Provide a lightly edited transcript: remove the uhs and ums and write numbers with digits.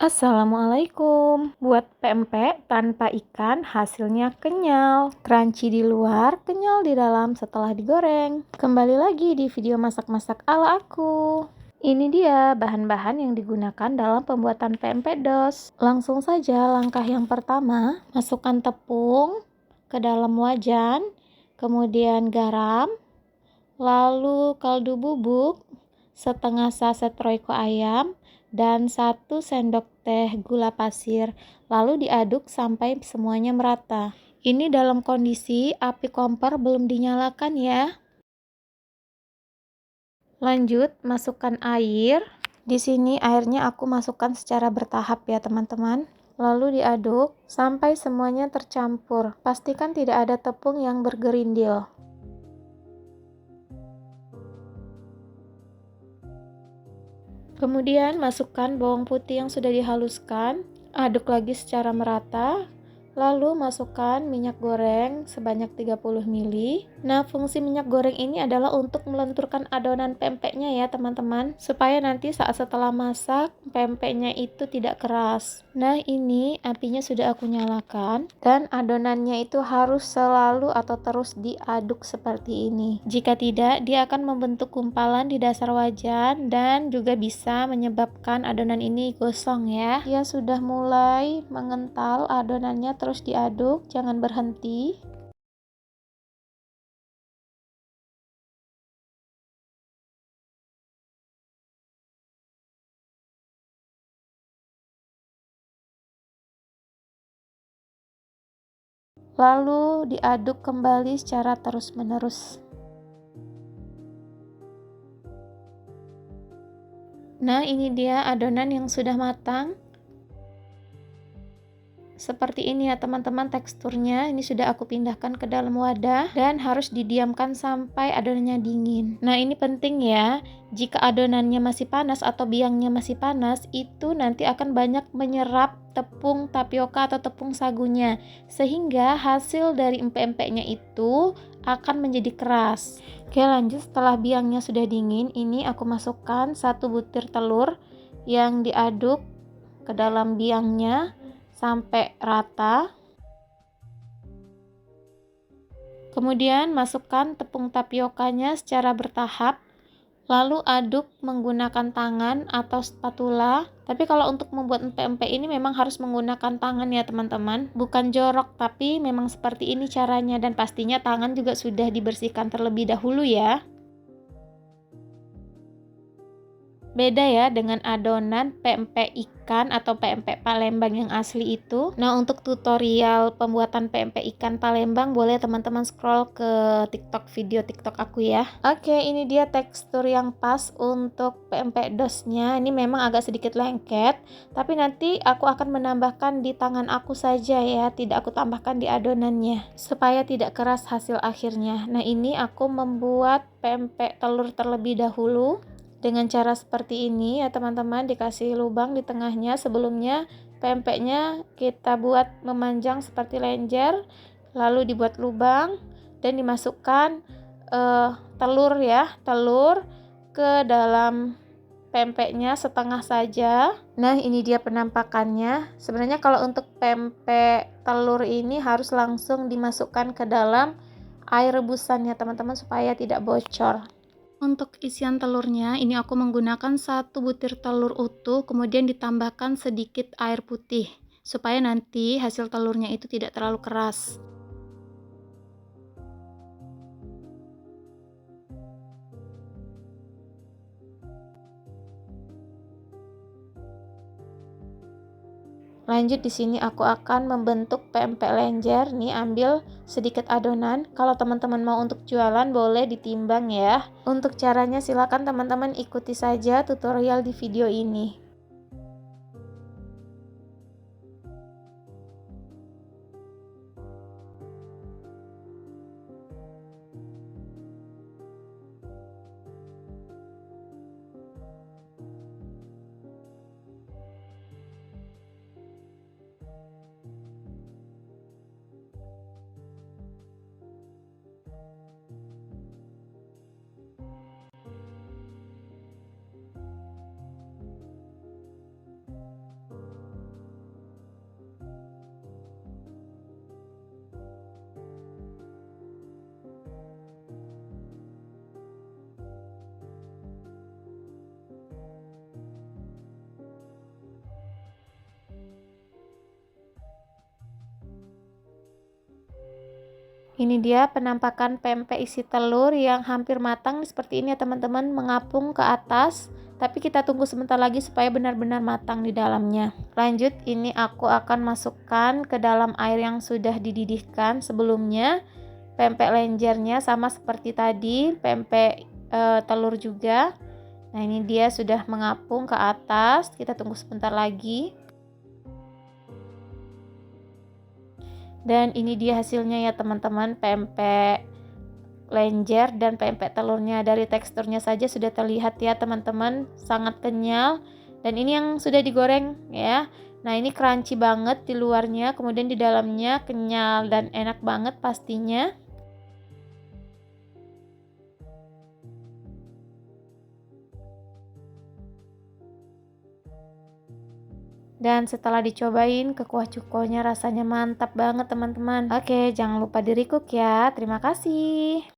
Assalamualaikum. Buat pempek tanpa ikan hasilnya kenyal, crunchy di luar, kenyal di dalam setelah digoreng. Kembali lagi di video masak-masak ala aku. Ini dia bahan-bahan yang digunakan dalam pembuatan pempek dos. Langsung saja langkah yang pertama, masukkan tepung ke dalam wajan, kemudian garam, lalu kaldu bubuk, setengah saset royco ayam, dan 1 sendok teh gula pasir. Lalu diaduk sampai semuanya merata. Ini dalam kondisi api kompor belum dinyalakan ya. Lanjut, masukkan air. Di sini airnya aku masukkan secara bertahap ya teman-teman. Lalu diaduk sampai semuanya tercampur. Pastikan tidak ada tepung yang bergerindil. Kemudian masukkan bawang putih yang sudah dihaluskan, aduk lagi secara merata, lalu masukkan minyak goreng sebanyak 30 ml. Nah, fungsi minyak goreng ini adalah untuk melenturkan adonan pempeknya ya teman-teman, supaya nanti setelah masak, pempeknya itu tidak keras. Nah, ini apinya sudah aku nyalakan, dan adonannya itu harus selalu atau terus diaduk seperti ini. Jika tidak, dia akan membentuk gumpalan di dasar wajan dan juga bisa menyebabkan adonan ini gosong ya. Dia sudah mulai mengental adonannya, terus diaduk, jangan berhenti. Lalu diaduk kembali secara terus-menerus. Nah, ini dia adonan yang sudah matang. Seperti ini ya teman-teman teksturnya. Ini sudah aku pindahkan ke dalam wadah dan harus didiamkan sampai adonannya dingin. Nah, ini penting ya. Jika adonannya masih panas atau biangnya masih panas, itu nanti akan banyak menyerap tepung tapioka atau tepung sagunya, sehingga hasil dari empek-empeknya itu akan menjadi keras. Oke, lanjut. Setelah biangnya sudah dingin, ini aku masukkan 1 butir telur yang diaduk ke dalam biangnya sampai rata. Kemudian masukkan tepung tapiokanya secara bertahap, lalu aduk menggunakan tangan atau spatula. Tapi kalau untuk membuat empek-empek ini memang harus menggunakan tangan ya teman-teman, bukan jorok, tapi memang seperti ini caranya, dan pastinya tangan juga sudah dibersihkan terlebih dahulu ya. Beda ya dengan adonan pempek ikan atau pempek Palembang yang asli itu. Nah, untuk tutorial pembuatan pempek ikan Palembang boleh teman-teman scroll ke video TikTok aku ya. Oke, ini dia tekstur yang pas untuk pempek dosnya. Ini memang agak sedikit lengket, tapi nanti aku akan menambahkan di tangan aku saja ya, tidak aku tambahkan di adonannya supaya tidak keras hasil akhirnya. Nah, ini aku membuat pempek telur terlebih dahulu dengan cara seperti ini ya teman-teman. Dikasih lubang di tengahnya. Sebelumnya pempeknya kita buat memanjang seperti lenjer, lalu dibuat lubang dan dimasukkan telur ya, telur ke dalam pempeknya setengah saja. Nah, ini dia penampakannya. Sebenarnya kalau untuk pempek telur ini harus langsung dimasukkan ke dalam air rebusan ya teman-teman, supaya tidak bocor. Untuk isian telurnya, ini aku menggunakan 1 butir telur utuh, kemudian ditambahkan sedikit air putih, supaya nanti hasil telurnya itu tidak terlalu keras. Lanjut, di sini aku akan membentuk pempek lenjer. Nih, ambil sedikit adonan. Kalau teman-teman mau untuk jualan boleh ditimbang ya. Untuk caranya silakan teman-teman ikuti saja tutorial di video ini. Ini dia penampakan pempek isi telur yang hampir matang seperti ini ya teman-teman, mengapung ke atas. Tapi kita tunggu sebentar lagi supaya benar-benar matang di dalamnya. Lanjut, ini aku akan masukkan ke dalam air yang sudah dididihkan sebelumnya. Pempek lenjernya sama seperti tadi, pempek telur juga. Nah, ini dia sudah mengapung ke atas. Kita tunggu sebentar lagi. Dan ini dia hasilnya ya teman-teman, pempek lenjer dan pempek telurnya. Dari teksturnya saja sudah terlihat ya teman-teman, sangat kenyal. Dan ini yang sudah digoreng ya. Nah, ini crunchy banget di luarnya, kemudian di dalamnya kenyal dan enak banget pastinya. Dan setelah dicobain, ke kuah cukonya rasanya mantap banget teman-teman. Oke, jangan lupa di recook ya. Terima kasih.